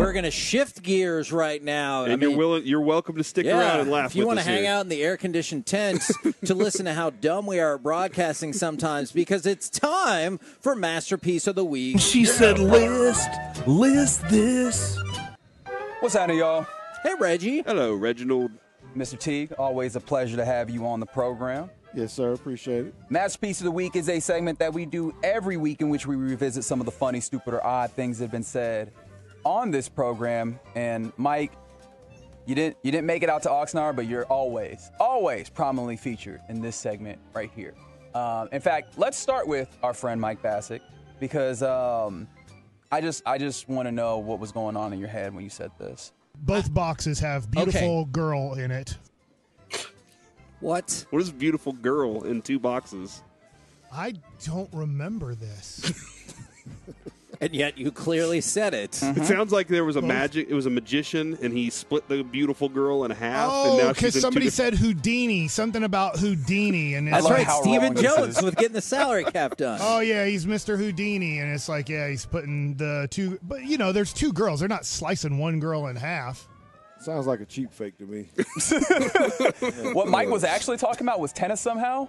we're going to shift gears right now. And you're welcome to stick around and laugh with us. If you want to hang here. out in the air-conditioned tents to listen to how dumb we are at broadcasting sometimes, because it's time for Masterpiece of the Week. She said, list this. What's happening, y'all? Hey, Reggie. Hello, Reginald. Mr. Teague, always a pleasure to have you on the program. Yes, sir. Appreciate it. Masterpiece of the Week is a segment that we do every week in which we revisit some of the funny, stupid, or odd things that have been said on this program. And Mike, you didn't make it out to Oxnard, but you're always prominently featured in this segment right here. In fact, let's start with our friend Mike Bassick, because I just want to know what was going on in your head when you said this. Both boxes have beautiful girl in it. What? What is beautiful girl in 2 boxes? I don't remember this. And yet you clearly said it. It sounds like there was it was a magician, and he split the beautiful girl in half. Oh, and now because somebody said Houdini, something about Houdini. And That's right, Stephen Jones is. with getting the salary cap done. Oh, yeah, he's Mr. Houdini, and it's like, yeah, he's putting the 2. But, there's 2 girls. They're not slicing one girl in half. Sounds like a cheap fake to me. What Mike was actually talking about was tennis somehow?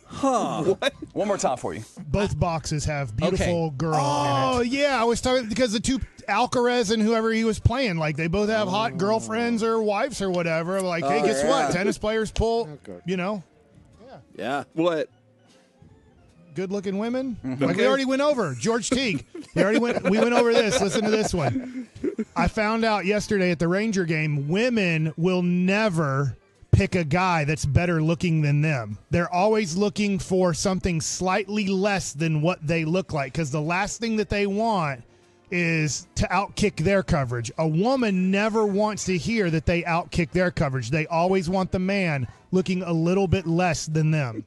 Huh. What? One more time for you. Both boxes have beautiful girl in it. Oh, Yeah, I was talking because the 2 Alcaraz and whoever he was playing, like they both have hot girlfriends or wives or whatever. Like, hey, guess what? Tennis players pull, Yeah. What? good-looking women. Like we already went over. George Teague. We went over this. Listen to this one. I found out yesterday at the Ranger game, women will never pick a guy that's better looking than them. They're always looking for something slightly less than what they look like, because the last thing that they want is to outkick their coverage. A woman never wants to hear that they outkick their coverage. They always want the man looking a little bit less than them.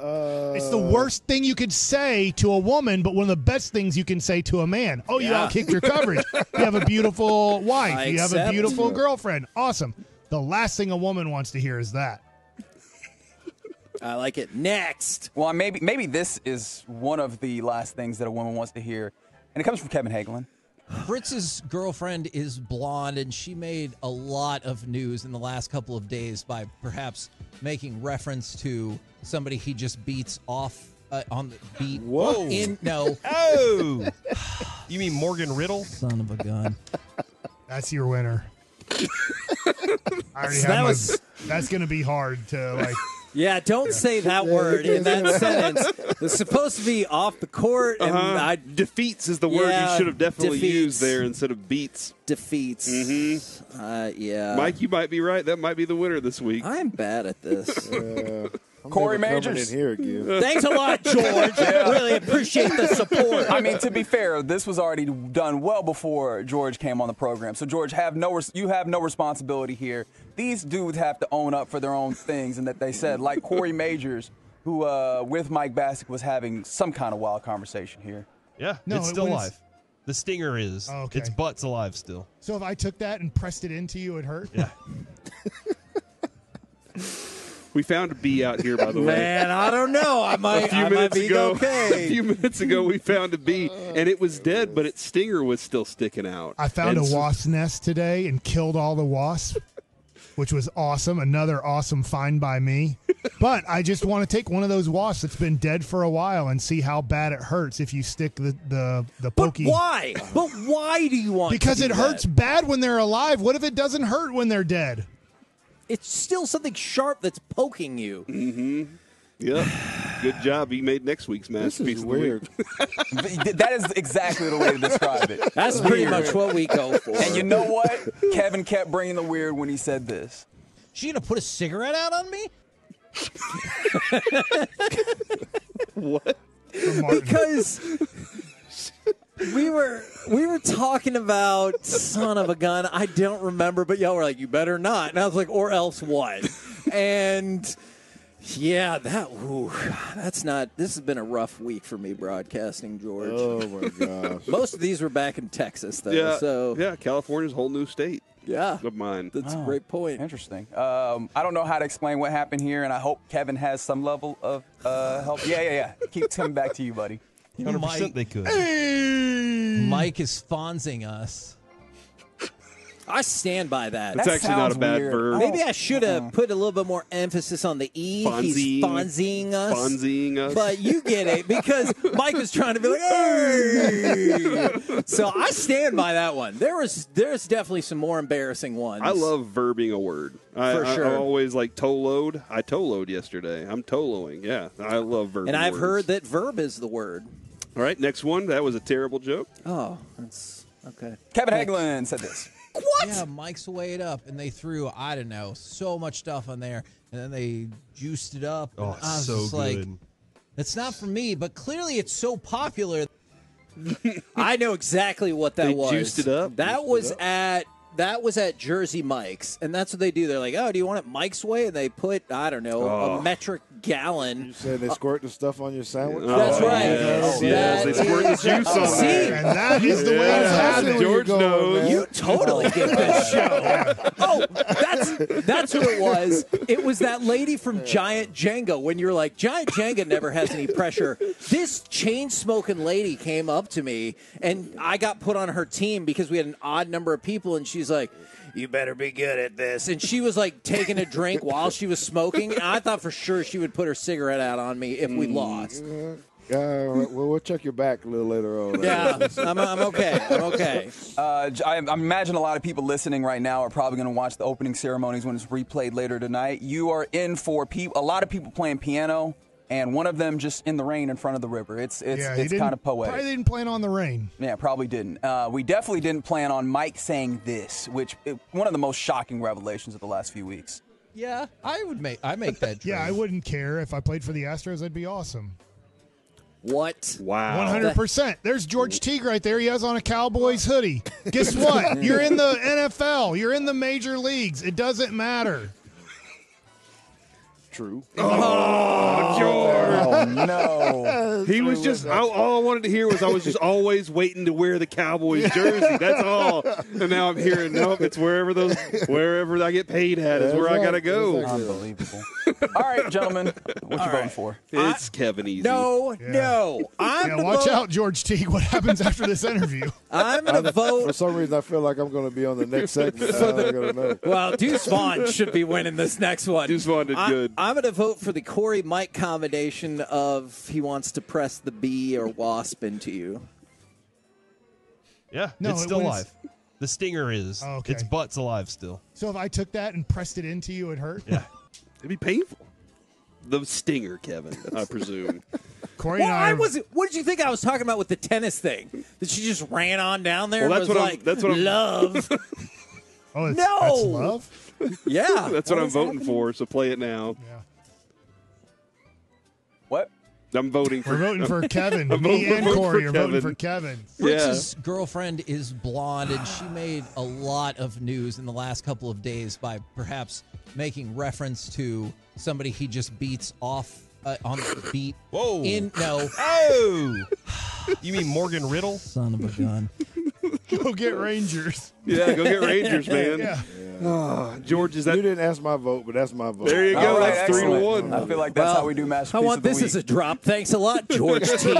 It's the worst thing you could say to a woman, but one of the best things you can say to a man. Oh, you outkicked your coverage. You have a beautiful wife. You have a beautiful girlfriend. Awesome. The last thing a woman wants to hear is that. I like it. Next. Well, maybe this is one of the last things that a woman wants to hear, and it comes from Kevin Hagelin. Fritz's girlfriend is blonde, and she made a lot of news in the last couple of days by perhaps making reference to somebody he just beats off on the beat. Whoa. Oh! You mean Morgan Riddle? Son of a gun. That's your winner. I already have that's going to be hard to, like... Yeah, don't say that word in that sentence. It's supposed to be off the court. And defeats is the word you should have definitely used there instead of beats. Defeats. Mm-hmm. Yeah. Mike, you might be right. That might be the winner this week. I'm bad at this. Corey Majors. In here again. Thanks a lot, George. Really appreciate the support. I mean, to be fair, this was already done well before George came on the program. So, George, you have no responsibility here. These dudes have to own up for their own things, and that they said, like Corey Majors, who with Mike Bassick was having some kind of wild conversation here. Yeah, No, it's it still was- alive. The stinger is. Oh, okay. Its butt's alive still. So if I took that and pressed it into you, it hurt? Yeah. We found a bee out here, by the way. Man, I don't know. I might be okay. A few minutes ago, we found a bee, and it was dead, but its stinger was still sticking out. I found a wasp nest today and killed all the wasps, which was awesome. Another awesome find by me. But I just want to take one of those wasps that's been dead for a while and see how bad it hurts if you stick the pokey. But why? But why do you want Because to it do hurts that? bad when they're alive. What if it doesn't hurt when they're dead? It's still something sharp that's poking you. Mm-hmm. Yep. Good job. You made next week's Masterpiece. This is weird. That is exactly the way to describe it. That's pretty much what we go for. And you know what? Kevin kept bringing the weird when he said this. She gonna put a cigarette out on me? What? Because we were talking about son of a gun. I don't remember, but y'all were like, "You better not," and I was like, "Or else what?" And yeah, that's not. This has been a rough week for me broadcasting, George. Oh my gosh. Most of these were back in Texas, though. Yeah. So Yeah. California's a whole new state yeah, of mine. that's a great point. Interesting. I don't know how to explain what happened here, and I hope Kevin has some level of help. Yeah. Keep coming back to you, buddy. 100% they could. Mike is fonzing us. I stand by that. It's That actually not a sounds bad weird. verb. Maybe I should have put a little bit more emphasis on the E. He's fonzing us. Fonzing us. But you get it because Mike was trying to be like, hey! So I stand by that one. There's definitely some more embarrassing ones. I love verbing a word. For sure. I always like toe-load. I toe-load yesterday. I'm toe-loading. Yeah, I love verbing And I've words. heard that verb is the word. All right, next one. That was a terrible joke. Oh, that's okay. Kevin Hagelin said this. What? Yeah, Mike's weighed up, and they threw, I don't know, so much stuff on there, and then they juiced it up. And Oh, I was it's so just like, good. it's not for me, but clearly it's so popular. I know exactly what that They was. juiced it up? That was at Jersey Mike's, and that's what they do. They're like, "Oh, do you want it Mike's way?" And they put, I don't know, a metric gallon. You said they squirt the stuff on your sandwich? That's right. Yes, yes. They That squirt the is- juice on See? there. And that is the way to have That's it. where you're George going, knows. man. You totally get this show. Oh, that's who it was. It was that lady from Giant Jenga. When you're like, Giant Jenga never has any pressure. This chain smoking lady came up to me, and I got put on her team because we had an odd number of people, and she's like, "You better be good at this." And she was like taking a drink while she was smoking. And I thought for sure she would put her cigarette out on me if we lost. We'll check your back a little later on. Yeah, I'm okay. I'm okay. I imagine a lot of people listening right now are probably going to watch the opening ceremonies when it's replayed later tonight. You are in for a lot of people playing piano, and one of them just in the rain in front of the river. It's Yeah, he kind didn't- of poetic. Probably didn't plan on the rain. Yeah, probably didn't. We definitely didn't plan on Mike saying this, one of the most shocking revelations of the last few weeks. Yeah, I make that. Yeah, I trade. wouldn't care. If I played for the Astros, that'd be awesome. What? Wow. 100%. There's George Teague right there. He has on a Cowboys hoodie. Guess what? You're in the NFL. You're in the major leagues. It doesn't matter. True. Oh, no. He was just, all I wanted to hear was I was just always waiting to wear the Cowboys jersey. That's all. And now I'm hearing, nope, it's wherever I get paid at is where I got to go. Unbelievable. All right, gentlemen. What you voting for? It's Kevin Easy. No. I'm Yeah, gonna watch vote- out, George Teague. What happens after this interview? I'm going to vote. For some reason, I feel like I'm going to be on the next segment. I'm going to know. Well, Deuce Vaughn should be winning this next one. Deuce Vaughn did good. I'm going to vote for the Corey Mike combination of he wants to press the bee or wasp into you. Yeah, No, it's it still was- alive. The stinger is. Oh, okay. Its butt's alive still. So if I took that and pressed it into you, it hurt? Yeah. It'd be painful. The stinger, Kevin, I presume. Corey Well, and I what did you think I was talking about with the tennis thing? That she just ran on down there Well, and that's was what I'm- like, that's what I'm- love. Oh, it's, No! that's love? Yeah. That's what I'm is voting happening? for, so play it now. Yeah. What? I'm voting for We're voting for Kevin. I'm Me voting and for Corey are voting Kevin. for Kevin. Fritz's girlfriend is blonde, and she made a lot of news in the last couple of days by perhaps making reference to somebody he just beats off on the beat. Whoa. Oh! You mean Morgan Riddle? Son of a gun. Go get Rangers. Yeah, go get Rangers, man. Yeah. George, is that You didn't ask my vote, but that's my vote. there? You go. All right, That's 3-1. I feel like that's how we do masterpiece I want of the this week. as a drop. Thanks a lot, George Teague.